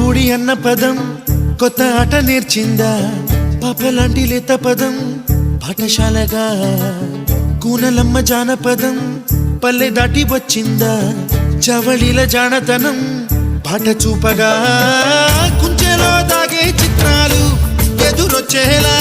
కూడి అన్న పదం కొత్త ఆట నేర్చిందా పాపలాంటి లేత పదం పాఠశాలగా కూనలమ్మ జానపదం పల్లె దాటి వచ్చిందా చవళిల జానతనం పాట చూపగా కుంచెలో దాగే చిత్రాలు ఎదురొచ్చేలా